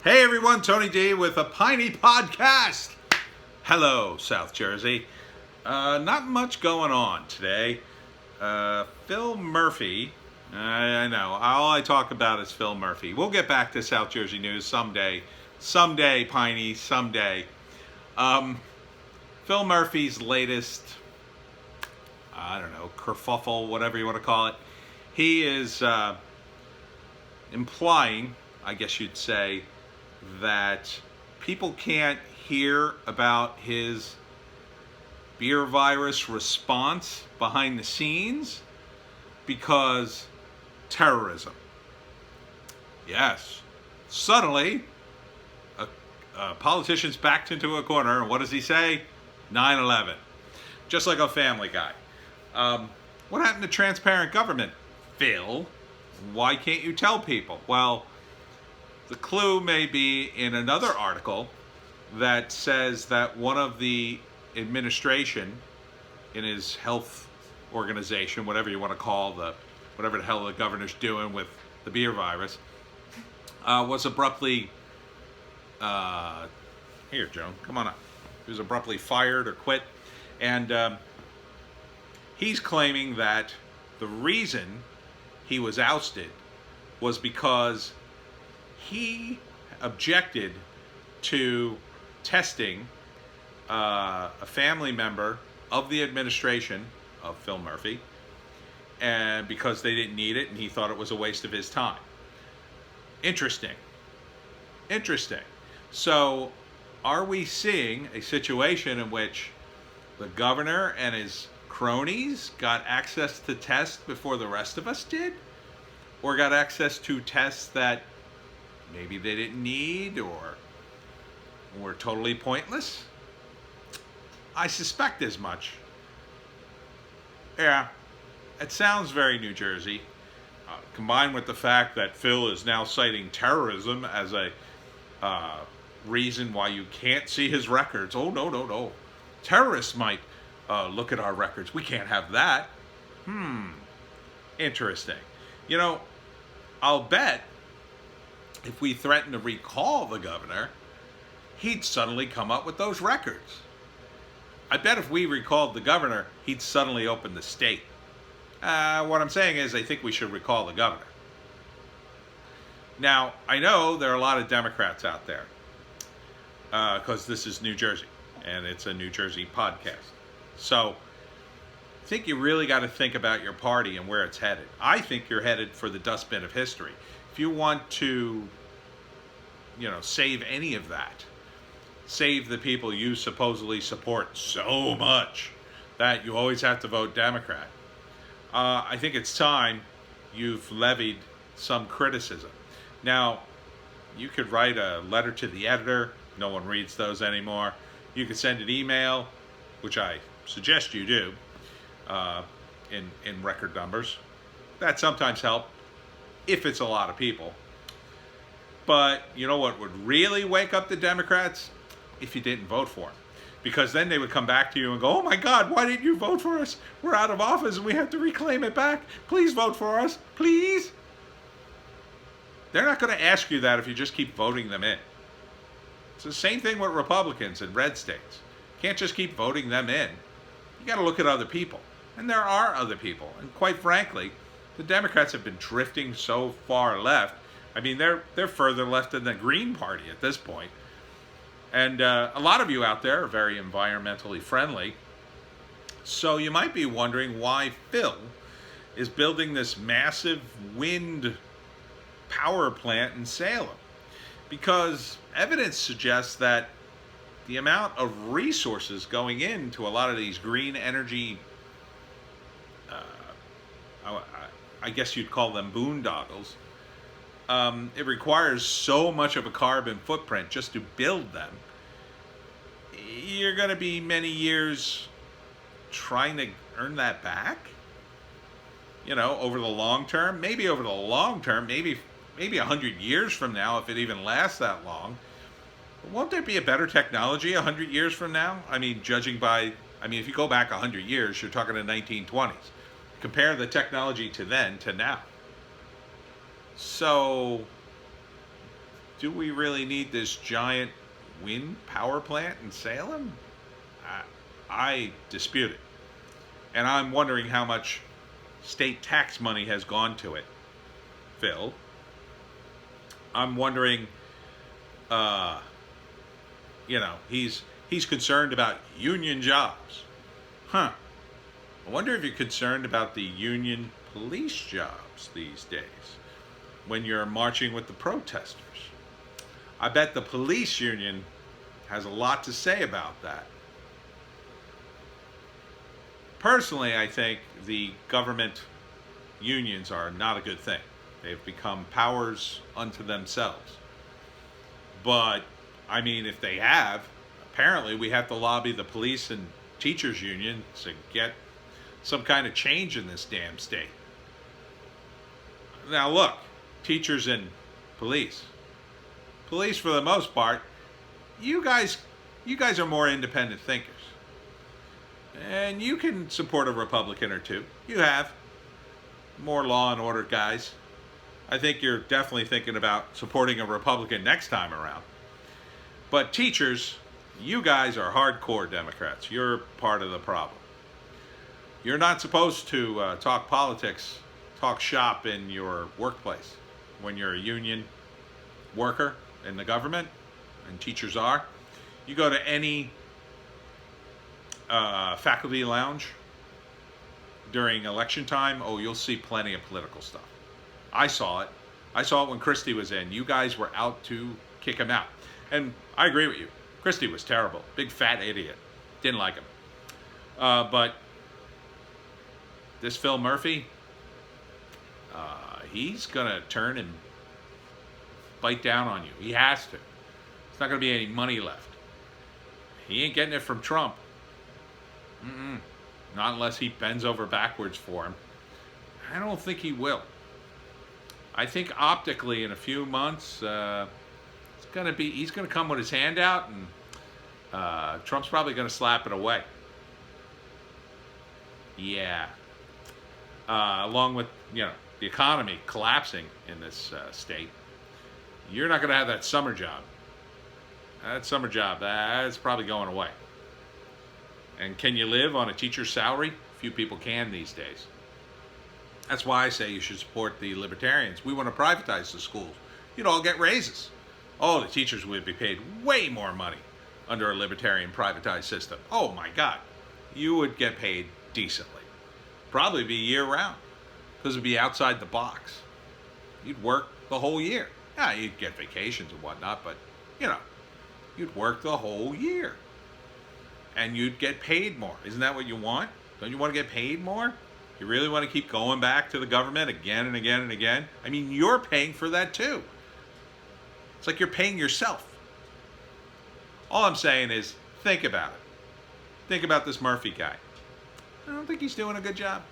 Hey everyone, Tony D with a Piney podcast. Hello, South Jersey. Not much going on today. Phil Murphy, I know, all I talk about is Phil Murphy. We'll get back to South Jersey news someday. Someday, Piney, someday. Phil Murphy's latest, I don't know, kerfuffle, whatever you want to call it. He is implying, I guess you'd say, that people can't hear about his beer virus response behind the scenes because terrorism. Yes, suddenly a politician's backed into a corner, and what does he say? 9/11. Just like a Family Guy. What happened to transparent government? Phil, why can't you tell people? Well, the clue may be in another article that says that one of the administration in his health organization, whatever you want to call whatever the hell the governor's doing with the beer virus, was abruptly, here, Joan, come on up. He was abruptly fired or quit. And he's claiming that the reason he was ousted was because he objected to testing a family member of the administration of Phil Murphy, and because they didn't need it and he thought it was a waste of his time. Interesting. So are we seeing a situation in which the governor and his cronies got access to tests before the rest of us did? Or got access to tests that maybe they didn't need or were totally pointless? I suspect as much. Yeah, it sounds very New Jersey. Combined with the fact that Phil is now citing terrorism as a reason why you can't see his records. Oh, no. Terrorists might look at our records. We can't have that. Interesting. You know, I'll bet if we threaten to recall the governor, he'd suddenly come up with those records. I bet if we recalled the governor, he'd suddenly open the state. What I'm saying is I think we should recall the governor. Now, I know there are a lot of Democrats out there because this is New Jersey and it's a New Jersey podcast. So I think you really got to think about your party and where it's headed. I think you're headed for the dustbin of history. If you want to, save any of that, save the people you supposedly support so much that you always have to vote Democrat, I think it's time you've levied some criticism. Now, you could write a letter to the editor. No one reads those anymore. You could send an email, which I suggest you do, in record numbers. That sometimes helps if it's a lot of people. But you know what would really wake up the Democrats? If you didn't vote for them. Because then they would come back to you and go, oh my God, why didn't you vote for us? We're out of office and we have to reclaim it back. Please vote for us, please. They're not going to ask you that if you just keep voting them in. It's the same thing with Republicans in red states. You can't just keep voting them in. You got to look at other people. And there are other people. And quite frankly, the Democrats have been drifting so far left. I mean, they're further left than the Green Party at this point. And a lot of you out there are very environmentally friendly. So you might be wondering why Phil is building this massive wind power plant in Salem. Because evidence suggests that the amount of resources going into a lot of these green energy, I guess you'd call them boondoggles, it requires so much of a carbon footprint just to build them. You're going to be many years trying to earn that back, over the long term. Maybe over the long term, maybe 100 years from now, if it even lasts that long. But won't there be a better technology 100 years from now? I mean, if you go back 100 years, you're talking the 1920s. Compare the technology to then to now. So do we really need this giant wind power plant in Salem? I dispute it. And I'm wondering how much state tax money has gone to it, Phil. I'm wondering, he's concerned about union jobs. I wonder if you're concerned about the union police jobs these days when you're marching with the protesters. I bet the police union has a lot to say about that. Personally, I think the government unions are not a good thing. They've become powers unto themselves. But, I mean, if they have, apparently we have to lobby the police and teachers union to get some kind of change in this damn state. Now look, teachers and police. Police, for the most part, you guys are more independent thinkers. And you can support a Republican or two. You have. More law and order guys. I think you're definitely thinking about supporting a Republican next time around. But teachers, you guys are hardcore Democrats. You're part of the problem. You're not supposed to talk politics, talk shop in your workplace. When you're a union worker in the government, and teachers are, you go to any faculty lounge during election time, you'll see plenty of political stuff. I saw it. I saw it when Christie was in. You guys were out to kick him out. And I agree with you. Christie was terrible. Big fat idiot. Didn't like him. But this Phil Murphy, he's going to turn and bite down on you. He has to. There's not going to be any money left. He ain't getting it from Trump. Not unless he bends over backwards for him. I don't think he will. I think optically in a few months, he's going to come with his hand out, and Trump's probably going to slap it away. Yeah. Along with, the economy collapsing in this state, you're not going to have that summer job. That summer job, that's probably going away. And can you live on a teacher's salary? Few people can these days. That's why I say you should support the libertarians. We want to privatize the schools. You'd all get raises. The teachers would be paid way more money under a libertarian privatized system. Oh my God. You would get paid decently. Probably be year-round, because it'd be outside the box. You'd work the whole year. Yeah, you'd get vacations and whatnot, but, you'd work the whole year. And you'd get paid more. Isn't that what you want? Don't you want to get paid more? You really want to keep going back to the government again and again and again? I mean, you're paying for that too. It's like you're paying yourself. All I'm saying is, think about it. Think about this Murphy guy. I don't think he's doing a good job.